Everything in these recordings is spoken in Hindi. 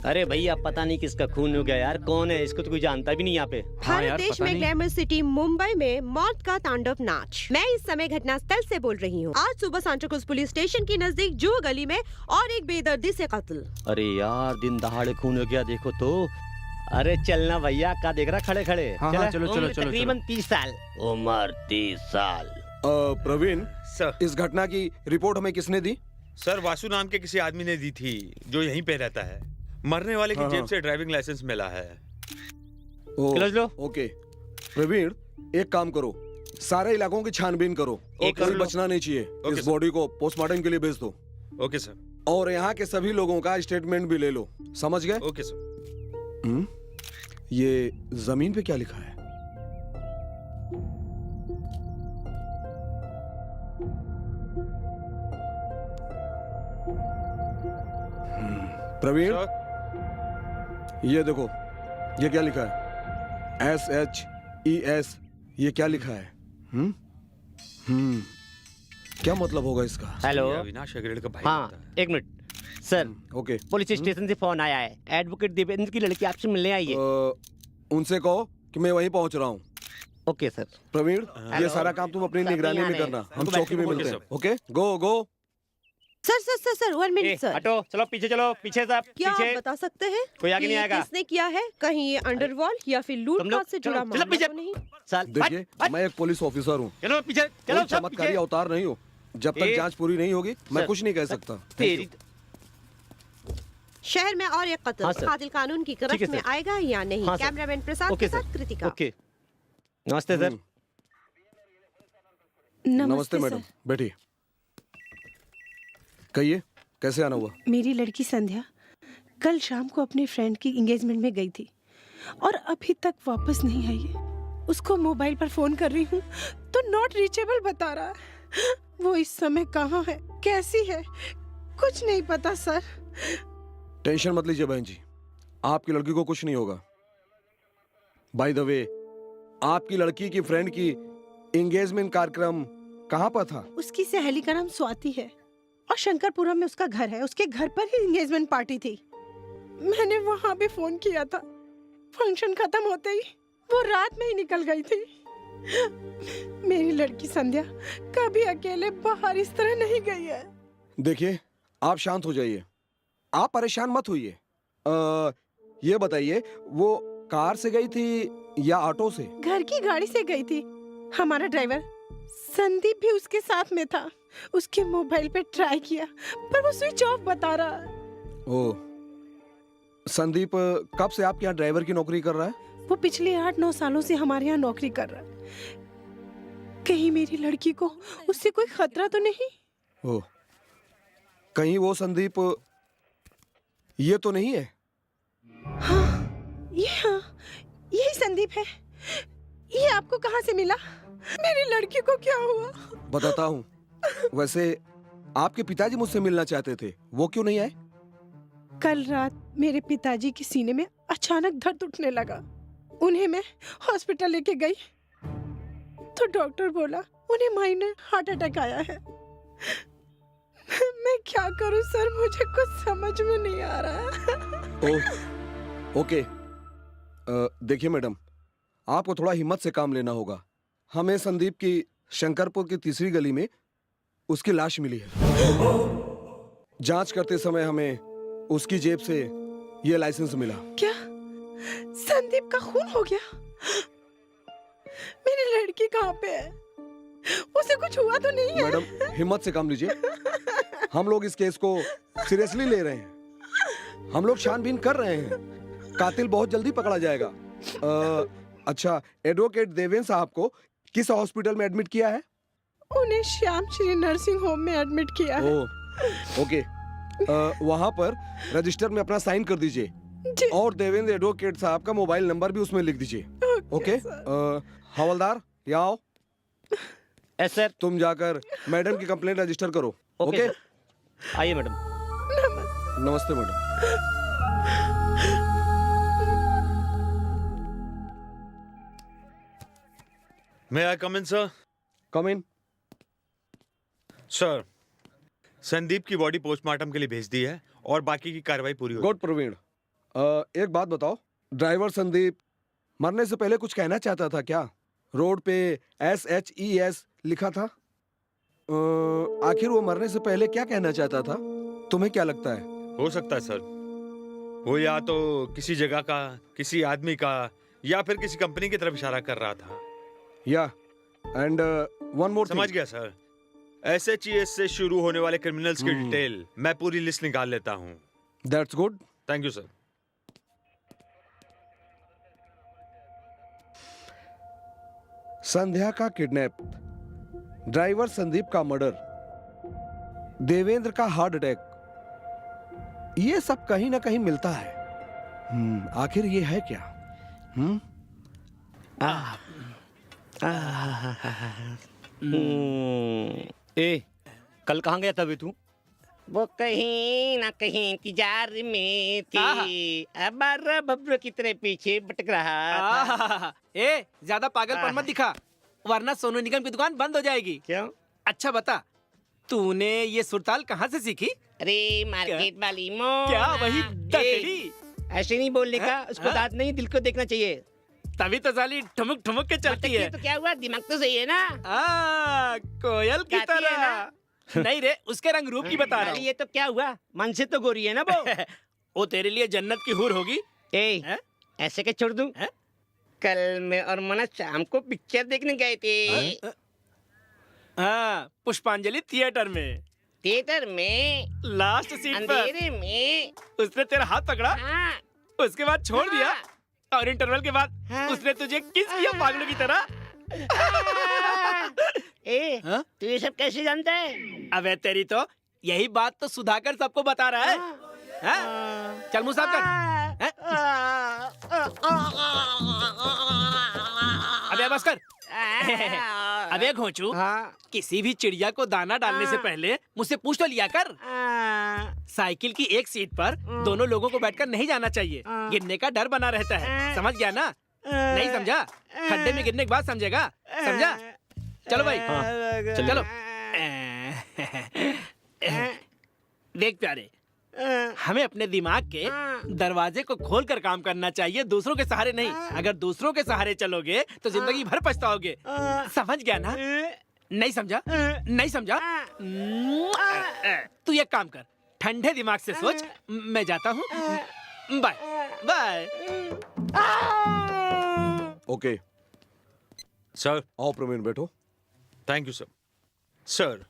अरे भैया पता नहीं किसका खून हो गया यार, कौन है इसको तो कोई जानता भी नहीं यहाँ पे। भारत देश में ग्लैमर सिटी मुंबई में मौत का तांडव नाच। मैं इस समय घटना स्थल से बोल रही हूँ। आज सुबह सांताक्रूज पुलिस स्टेशन के नजदीक जुहू गली में और एक बेदर्दी से कत्ल। अरे यार दिन दहाड़े खून हो गया, देखो तो। अरे चलना भैया, का देख रहा खड़े खड़े। हाँ, चलो चलो चलो। तकरीबन 30 साल उम्र, 30 साल। प्रवीण सर, इस घटना की रिपोर्ट हमें किसने दी? सर वासु नाम के किसी आदमी ने दी थी जो यहीं पे रहता है। मरने वाले की जेब से ड्राइविंग लाइसेंस मिला है। क्लोज लो। ओके प्रवीण, एक काम करो, सारे इलाकों की छानबीन करो। कोई बचना नहीं चाहिए। इस बॉडी को पोस्टमार्टम के लिए भेज दो। Okay sir. और यहाँ के सभी लोगों का स्टेटमेंट भी ले लो, समझ गए? Okay sir. ये जमीन पे क्या लिखा है? प्रवीण, ये देखो, ये क्या लिखा है? SHES, ये क्या लिखा है? क्या मतलब होगा इसका? हेलो, अविनाश अग्रवाल का भाई। हाँ एक minute sir. Okay, police station से फोन आया है, एडवोकेट देवेंद्र की लड़की आपसे मिलने आई है। उनसे कहो कि मैं वहीं पहुंच रहा हूँ। Okay sir. प्रवीण, ये सारा काम तुम अपनी निगरानी में करना, हम चौकी में मिलते हैं। Okay, go go. Sir 1 minute sir. हटो, चलो पीछे चलो, पीछे सब क्या पीछे। आप बता सकते हैं कोई आगे कि नहीं आएगा। किसने किया है? कहीं ये अंडरवर्ल्ड या फिर लूटपाट से जुड़ा मामला पीछे तो नहीं? सर देखिए, मैं एक पुलिस ऑफिसर हूँ। चलो पीछे चलो, कोई चमत्कारी अवतार नहीं हो। जब तक जांच पूरी नहीं होगी मैं कुछ नहीं कह सकता। तेरी शहर में और एक कत्ल। हाँ, सर। कातिल कानून की गिरफ्त में आएगा या नहीं? हाँ, सर। कैमरामैन प्रसाद ओके के सर। साथ कृतिका। ओके, नमस्ते सर। नमस्ते मैडम, बैठिए। कहिए, कैसे आना हुआ? मेरी लड़की संध्या कल शाम को अपने फ्रेंड की एंगेजमेंट में गई थी और अभी तक वापस नहीं आई है। उसको मोबाइल पर फोन कर रही हूँ तो नॉट रीचेबल बता रहा है। वो इस समय कहाँ है, कैसी है, कुछ नहीं पता सर। टेंशन मत लीजिए बहन जी, आपकी लड़की को कुछ नहीं होगा। बाय द वे, आपकी लड़की की फ्रेंड की एंगेजमेंट कार्यक्रम कहाँ पर था? उसकी सहेली का नाम स्वाति है और शंकरपुरम में उसका घर है। उसके घर पर ही एंगेजमेंट पार्टी थी। मैंने वहां भी फोन किया था। फंक्शन खत्म होते ही वो रात में ही निकल गई थी। मेरी लड़की संध्या कभी अकेले बाहर इस तरह नहीं गई है। देखिए, आप शांत हो जाइए, आप परेशान मत होइए। ये बताइए, वो कार से गई थी या ऑटो से? घर की गाड़ी से गई थी। हमारा ड्राइवर संदीप भी उसके साथ में था। उसके मोबाइल पे ट्राई किया पर वो स्विच ऑफ बता रहा है। ओह, संदीप कब से आपके यहाँ ड्राइवर की नौकरी कर रहा है? वो पिछले 8-9 सालों से हमारे यहाँ नौकरी कर रहा है। कहीं मेरी लड़की को उससे कोई खतरा तो नहीं? ओह, कहीं वो संदीप ये तो नहीं है? हाँ, यही संदीप है। ये आपको कहाँ से मिला? मेरी लड़की को क्या हुआ? बताता हूँ। वैसे आपके पिताजी मुझसे मिलना चाहते थे, वो क्यों नहीं आए? कल रात मेरे पिताजी के सीने में अचानक दर्द उठने लगा। उन्हें मैं हॉस्पिटल लेके गई तो डॉक्टर बोला उन्हें माइनर हार्ट अटैक आया है। मैं क्या करूं सर, मुझे कुछ समझ में नहीं आ रहा। ओह, ओके। देखिए मैडम, आपको थोड़ा हिम्मत से काम लेना होगा। हमें संदीप की शंकरपुर की तीसरी गली में उसकी लाश मिली है। जांच करते समय हमें उसकी जेब से ये लाइसेंस मिला। क्या संदीप का खून हो गया? मेरी लड़की कहाँ पे है? उसे कुछ हुआ तो नहीं है? मैडम, हिम्मत से काम लीजिए। हम लोग इस केस को सीरियसली ले रहे हैं। हम लोग छानबीन कर रहे हैं। कातिल बहुत जल्दी पकड़ा जाएगा। अच्छा, एडवोकेट देवेंद्र साहब को किस हॉस्पिटल में एडमिट किया है? उन्हें श्याम श्री नर्सिंग होम में एडमिट किया है। ओके, वहाँ पर रजिस्टर में अपना साइन कर दीजिए और देवेंद्र एडवोकेट साहब का मोबाइल नंबर भी उसमें लिख दीजिए। ओके, हवलदार यहाँ आओ। Yes sir. तुम जाकर मैडम की कंप्लेंट रजिस्टर करो। ओके, आइए मैडम। नमस्ते madam. May I come in, sir? Come in. Sir, Sandeep की बॉडी पोस्टमार्टम के लिए भेज दी है और बाकी की कार्रवाई पूरी हो गुड प्रवीण, एक बात बताओ, ड्राइवर संदीप मरने से पहले कुछ कहना चाहता था क्या? रोड पे SHES लिखा था। आखिर वो मरने से पहले क्या कहना चाहता था? तुम्हें क्या लगता है? हो सकता है सर, वो या तो किसी जगह का, किसी आदमी का, या फिर किसी कंपनी की तरफ इशारा कर रहा था। या एंड वन मोर समझ गया सर। SHES से शुरू होने वाले क्रिमिनल्स की डिटेल मैं पूरी लिस्ट निकाल लेता हूँ। That's good. Thank you sir. Sandhya का किडनैप, ड्राइवर संदीप का मर्डर, देवेंद्र का हार्ट अटैक, ये सब कहीं ना कहीं मिलता है। आखिर ये है क्या? ए, कल कहाँ गया था बे तू? वो कहीं ना कहीं इंतजार में थी, अब बब्र की तरह पीछे भटक रहा था। ए, ज्यादा पागलपन मत दिखा, वरना सोनू निगम की दुकान बंद हो जाएगी। क्यों? अच्छा बता, तूने ये सुरताल कहाँ से सीखी? अरे मार्केट वाली मोना। क्या वही दकड़ी? ऐसे नहीं बोलने का, उसको हाँ? दांत नहीं दिल को देखना चाहिए। तभी तो साली ठुमक ठुमक के चलती है। तो क्या हुआ, दिमाग तो सही है ना? कोयल की गाती है तरह। ना? नहीं रे, उसके रंग रूप की बता रहा अरे हूँ। ये तो क्या हुआ, मन से तो गोरी है ना वो। वो तेरे लिए जन्नत की हूर होगी। ए, ऐसे क्या छोड़ दूं? कल मैं और मना शाम को पिक्चर देखने गए थे। हाँ, पुष्पांजलि थिएटर में। थिएटर में लास्ट सीट पर अंधेरे में। उसने तेरा हाथ पकड़ा, हाँ, उसके बाद छोड़ दिया, और इंटरवल के बाद हाँ। उसने तुझे किस किया पागलों की तरह। ए, हाँ? तू ये सब कैसे जानता है? अबे तेरी तो यही बात तो सुधाकर सबको बता रहा है। हाँ? चल मुंह साफ कर। अबे बस कर। अबे घोंचू, हाँ। किसी भी चिड़िया को दाना डालने से पहले मुझसे पूछ तो लिया कर। साइकिल की एक सीट पर दोनों लोगों को बैठकर नहीं जाना चाहिए, गिरने का डर बना रहता है। समझ गया ना? नहीं समझा? खड्डे में गिरने के बाद समझेगा। समझा? चलो भाई, चलो। देख प्यारे, हमें अपने दिमाग के दरवाजे को खोलकर काम करना चाहिए, दूसरों के सहारे नहीं। अगर दूसरों के सहारे चलोगे तो जिंदगी भर पछताओगे। समझ गया ना? नहीं समझा? नहीं समझा? तू एक काम कर, ठंडे दिमाग से सोच। मैं जाता हूँ। Bye bye. ओके, सर, आओ प्रवीण बैठो। Thank you sir. Sir,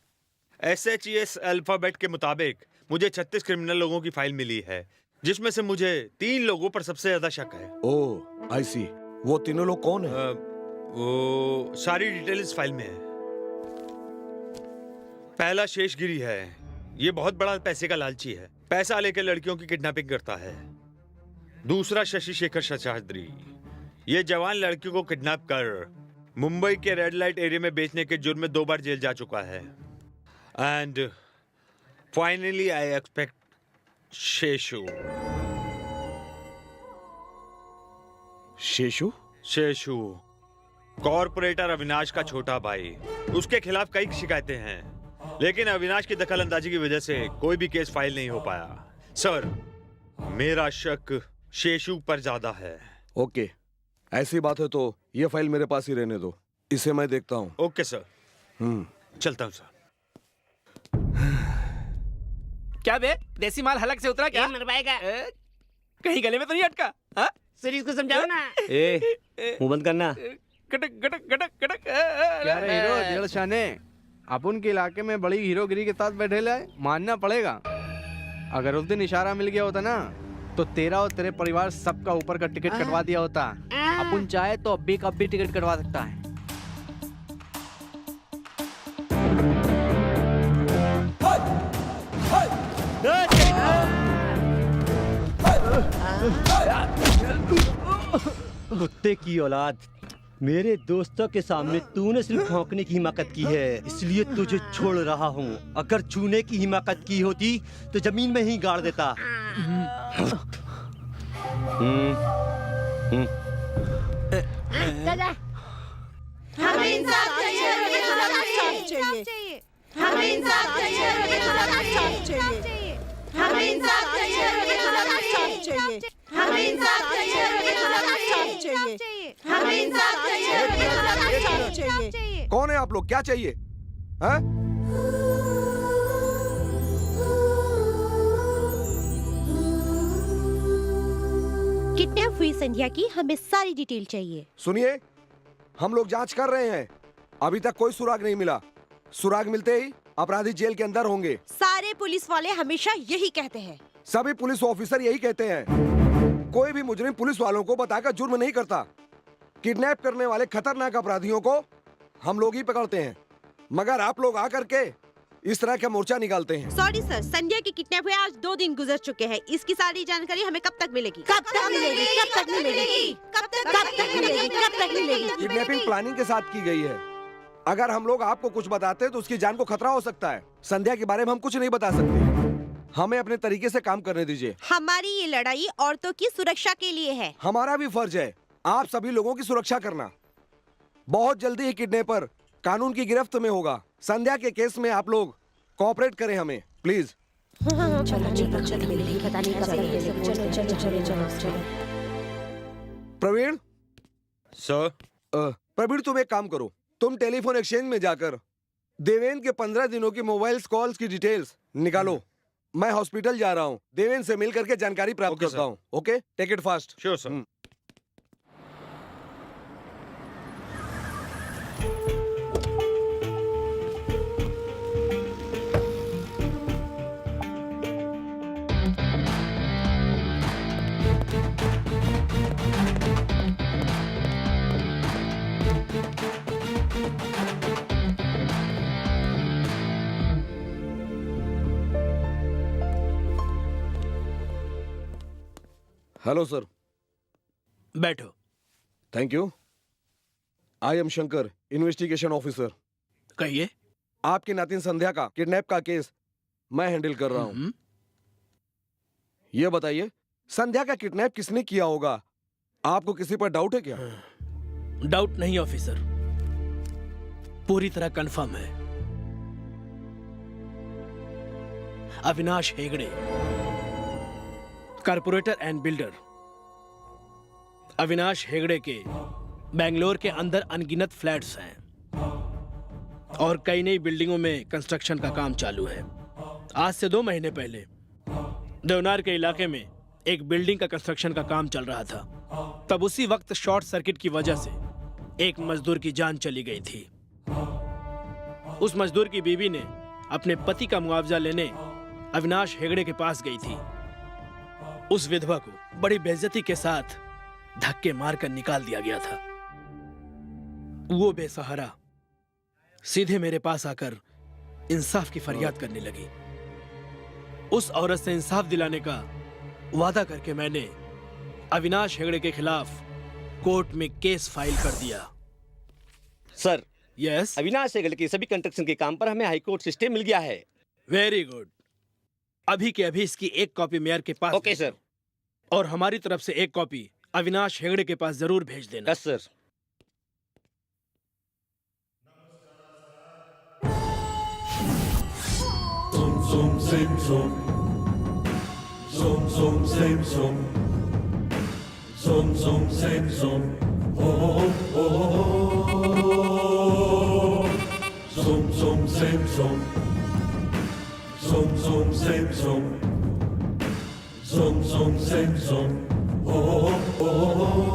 SHES alphabet के मुताबिक मुझे 36 क्रिमिनल लोगों की फाइल मिली है, जिसमें से मुझे 3 लोगों पर सबसे ज्यादा शक है। ओह, आई सी। वो तीनों लोग कौन है? वो सारी डिटेल इस फाइल में है। पहला शेषगिरी है, ये बहुत बड़ा पैसे का लालची है, पैसा लेकर लड़कियों की किडनैपिंग करता है। दूसरा शशि शेखर शशाद्री, ये जवान लड़कियों को किडनैप कर मुंबई के रेड लाइट एरिया में बेचने के जुर्म में 2 बार जेल जा चुका है। And finally I expect Seshu. Seshu? Seshu corporator Avinash का छोटा भाई। उसके खिलाफ कई शिकायतें हैं, लेकिन अविनाश की दखल अंदाजी की वजह से कोई भी केस फाइल नहीं हो पाया। सर, मेरा शक शेषु पर ज्यादा है। ओके, ऐसी बात है तो ये फाइल मेरे पास ही रहने दो, इसे मैं देखता हूँ। ओके सर, चलता हूँ सर। क्या बे, देसी माल हलक से उतरा क्या? मरवाएगा। कहीं गले में तो नहीं अटका? हाँ? सर इसको समझाओ ना। ए, मुंह बंद करना। गटक गटक गटक गटक। क्या रे हीरो डेढ़ शाने, अपन के इलाके में बड़ी हीरोगिरी के साथ बैठे लाए, मानना पड़ेगा। अगर उस दिन इशारा मिल गया होता ना, तो तेरा और तेरे परिवार सबका ऊपर का टिकट कटवा दिया होता। अपन चाहे तो अब भी टिकट कटवा सकता है। कुत्ते की औलाद, मेरे दोस्तों के सामने तूने सिर्फ भौंकने की हिम्मत की है, इसलिए तुझे छोड़ रहा हूँ। अगर छूने की हिम्मत की होती तो जमीन में ही गाड़ देता। दादा, हमें इंसाफ चाहिए, हमें इंसाफ चाहिए, हमें इंसाफ चाहिए, हमें इंसाफ चाहिए। हमें इंसाफ चाहिए, हमें इंसाफ चाहिए, हमें इंसाफ चाहिए, हमें इंसाफ चाहिए, हमें इंसाफ चाहिए, हमें इंसाफ चाहिए। कौन है आप लोग? क्या चाहिए? हैं? किडनैप हुई संध्या की हमें सारी डिटेल चाहिए। सुनिए, हम लोग जांच कर रहे हैं, अभी तक कोई सुराग नहीं मिला। सुराग मिलते ही अपराधी जेल के अंदर होंगे। सारे पुलिस वाले हमेशा यही कहते हैं। सभी पुलिस ऑफिसर यही कहते हैं। कोई भी मुजरिम पुलिस वालों को बताकर जुर्म नहीं करता। किडनैप करने वाले खतरनाक अपराधियों को हम लोग ही पकड़ते हैं, मगर आप लोग आकर के इस तरह का मोर्चा निकालते हैं। सॉरी सर, संध्या की किडनैप हुए आज 2 दिन गुजर चुके हैं। इसकी सारी जानकारी हमें कब तक मिलेगी? कब तक मिलेगी? कब तक मिलेगी? कब तक मिलेगी? कब तक मिलेगी? किडनैपिंग प्लानिंग के साथ की गई है। अगर हम लोग आपको कुछ बताते तो उसकी जान को खतरा हो सकता है। संध्या के बारे में हम कुछ नहीं बता सकते। हमें अपने तरीके से काम करने दीजिए। हमारी ये लड़ाई औरतों की सुरक्षा के लिए है। हमारा भी फर्ज है आप सभी लोगों की सुरक्षा करना। बहुत जल्दी ही किडनैपर कानून की गिरफ्त में होगा। संध्या के केस में आप लोग कोऑपरेट करें हमें, प्लीज। प्रवीण, सर, प्रवीण तुम एक काम करो, तुम टेलीफोन एक्सचेंज में जाकर देवेन के 15 दिनों की मोबाइल कॉल्स की डिटेल्स निकालो। मैं हॉस्पिटल जा रहा हूँ, देवेन से मिल करके जानकारी प्राप्त ओके, करता सर। हूँ। Okay, take it fast. Sure sir. Hello sir. बैठो। Thank you. I am Shankar, investigation officer. कहिए। आपकी नातिन संध्या का किडनैप का केस मैं हैंडल कर रहा हूँ। ये बताइए, संध्या का किडनैप किसने किया होगा? आपको किसी पर डाउट है क्या? डाउट नहीं ऑफिसर, पूरी तरह कंफर्म है। Avinash Hegde, corporator and builder. Avinash Hegde के बेंगलोर के अंदर अनगिनत फ्लैट्स हैं और कई नई बिल्डिंगों में कंस्ट्रक्शन का काम चालू है। आज से 2 महीने पहले देवनार के इलाके में एक बिल्डिंग का कंस्ट्रक्शन का काम चल रहा था। तब उसी वक्त शॉर्ट सर्किट की वजह से एक मजदूर की जान चली गई थी। उस मजदूर की बीवी ने अपने पति का मुआवजा लेने अविनाश हेगड़े के पास गई थी। उस विधवा को बड़ी बेइज्जती के साथ धक्के मारकर निकाल दिया गया था। वो बेसहारा सीधे मेरे पास आकर इंसाफ की फरियाद करने लगी। उस औरत से इंसाफ दिलाने का वादा करके मैंने अविनाश हेगड़े के खिलाफ कोर्ट में केस फाइल कर दिया। सर, यस, अविनाश हेगड़े के सभी कंस्ट्रक्शन के काम पर हमें हाईकोर्ट से स्टे मिल गया है। Very good. अभी के अभी इसकी एक कॉपी मेयर के पास ओके सर। और हमारी तरफ से एक कॉपी अविनाश हेगड़े के पास जरूर भेज देना। Yes sir. Zoom, same zoom. Zoom, zoom, same zoom. Zoom, zoom, same zoom. Oh, oh, oh, oh. Zoom, zoom, same zoom. Zoom, zoom, same zoom. Zoom, zoom, same zoom. Oh, oh, oh, oh.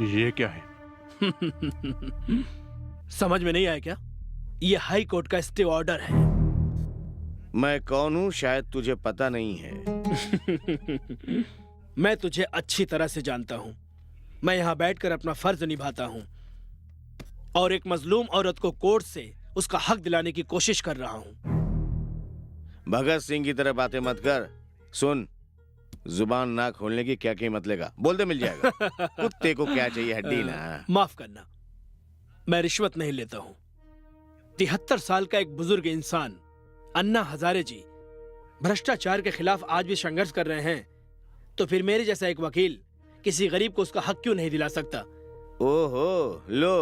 ये क्या है? समझ में नहीं आया क्या? ये हाई कोर्ट का स्टे ऑर्डर है। मैं कौन हूँ शायद तुझे पता नहीं है। मैं तुझे अच्छी तरह से जानता हूँ। मैं यहाँ बैठकर अपना फर्ज निभाता हूँ और एक मजलूम औरत को कोर्ट से उसका हक दिलाने की कोशिश कर रहा हूँ। भगत सिंह की तरह बातें मत कर। सुन, जुबान ना खोलने की क्या कीमत लेगा? बोल दे, मिल जाएगा। कुत्ते को क्या चाहिए, हड्डी ना। माफ करना, मैं रिश्वत नहीं लेता हूँ। 73 साल का एक बुजुर्ग इंसान अन्ना हजारे जी भ्रष्टाचार के खिलाफ आज भी संघर्ष कर रहे हैं। तो फिर मेरे जैसा एक वकील किसी गरीब को उसका हक क्यों नहीं दिला सकता? ओहो, लो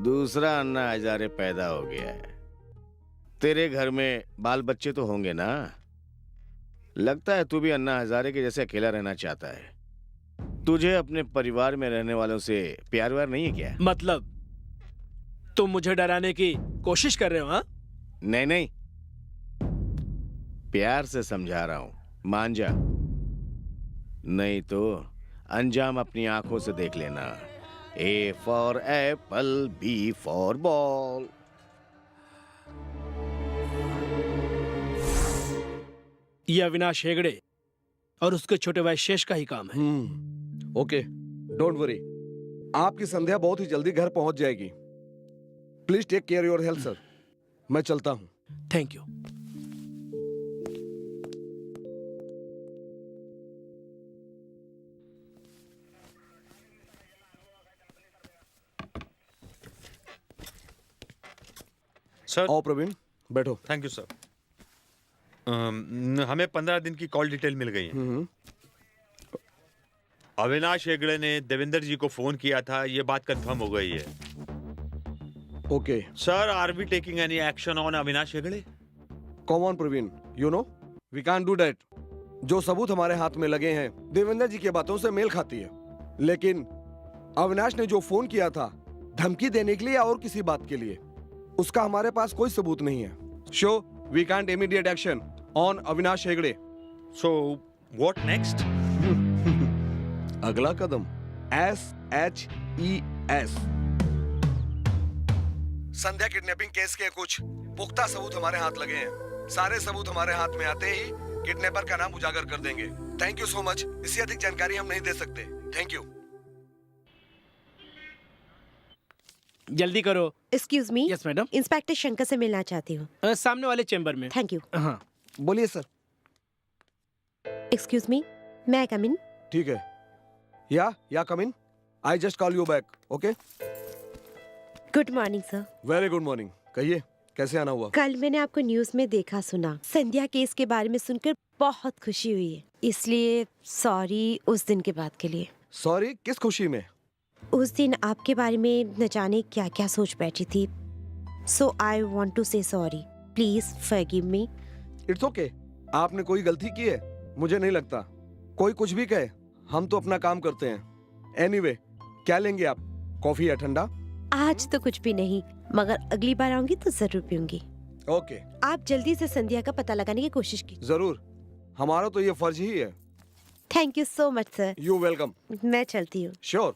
दूसरा अन्ना हजारे पैदा हो गया है। तेरे घर में बाल बच्चे तो होंगे ना? लगता है तू भी अन्ना हजारे के जैसे अकेला रहना चाहता है। तुझे अपने परिवार में रहने वालों से प्यार व्यार नहीं है क्या? मतलब तुम मुझे डराने की कोशिश कर रहे हो? हाँ, नहीं नहीं, प्यार से समझा रहा हूं, मान जा, नहीं तो अंजाम अपनी आंखों से देख लेना। A for apple, B for ball. ये अविनाश हेगड़े और उसके छोटे भाई शेष का ही काम है। Okay, don't worry. आपकी संध्या बहुत ही जल्दी घर पहुंच जाएगी। Please take care your health sir. मैं चलता हूं। Thank you. सर, आओ प्रवीण, बैठो। Thank you sir. हमें 15 दिन की कॉल डिटेल मिल गई है। अविनाश हेगड़े ने देवेंद्र जी को फोन किया था, ये बात कंफर्म हो गई है। Okay sir, are we taking any action on Avinash Hegde? Come on Praveen, you know we can't do that. जो सबूत हमारे हाथ में लगे हैं देवेंद्र जी की बातों से मेल खाती है, लेकिन अविनाश ने जो फोन किया था धमकी देने के लिए और किसी बात के लिए, उसका हमारे पास कोई सबूत नहीं है। So we can't immediate action on Avinash Hegde. So what next? अगला कदम SHES। संध्या किडनैपिंग केस के कुछ पुख्ता सबूत हमारे हाथ लगे हैं। सारे सबूत हमारे हाथ में आते ही किडनैपर का नाम उजागर कर देंगे। Thank you so much. इससे अधिक जानकारी हम नहीं दे सकते। Thank you. जल्दी करो। Excuse me. Yes madam. Inspector Shankar से मिलना चाहती हूँ। सामने वाले चेंबर में। Thank you. हाँ, बोलिए सर। एक्सक्यूज मी, मैं आई कम इन? ठीक है। या come in. I just call you back. Okay. Good morning sir. Very good morning. कहिए, कैसे आना हुआ? कल मैंने आपको न्यूज में देखा सुना। संध्या केस के बारे में सुनकर बहुत खुशी हुई है, इसलिए सॉरी उस दिन के बाद के लिए। सॉरी किस खुशी में? उस दिन आपके बारे में न जाने क्या क्या सोच बैठी थी। सो आई वॉन्ट टू से sorry. Please forgive me. It's okay. आपने कोई गलती की है? मुझे नहीं लगता। कोई कुछ भी कहे, हम तो अपना काम करते हैं। एनीवे, क्या लेंगे आप? कॉफी या ठंडा? आज तो कुछ भी नहीं, मगर अगली बार आऊंगी तो जरूर पीऊंगी। ओके। आप जल्दी से संध्या का पता लगाने की कोशिश कीजिए। जरूर, हमारा तो ये फर्ज ही है। Thank you so much sir. You welcome. मैं चलती हूँ। श्योर।